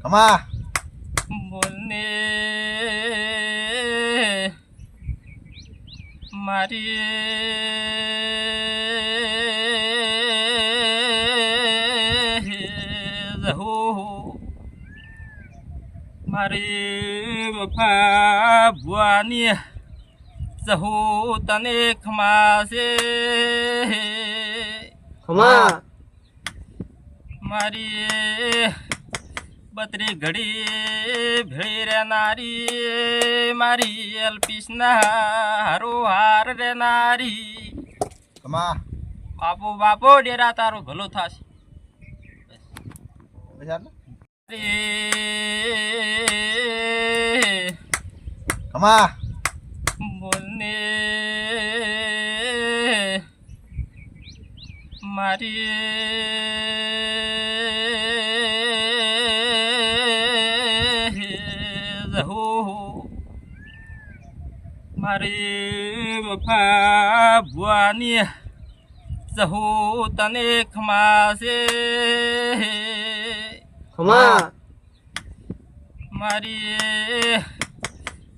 Kama બોલને મારી જહો મારી વફા ભુવાની જહો તને ખમાશે ખમા મારી બત્રી ઘડી ભેળી રહેનારી મારી અલ્પીસના હારો હાર રહેનારી Kama બાપો બાપો ડેરા તારો ભલો થશે Besar રે Kama બોલને મારી જહો મારી વફા ભુવાની જહો તને ખમાશે ખમા મારી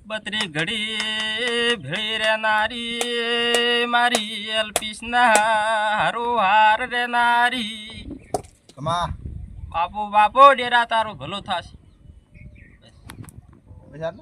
બત્રી ઘડી ભેળી રહેનારી મારી અલ્પીસના હારો હાર રહેનારી Kama બાપો બાપો ડેરા તારો ભલો થશે Besar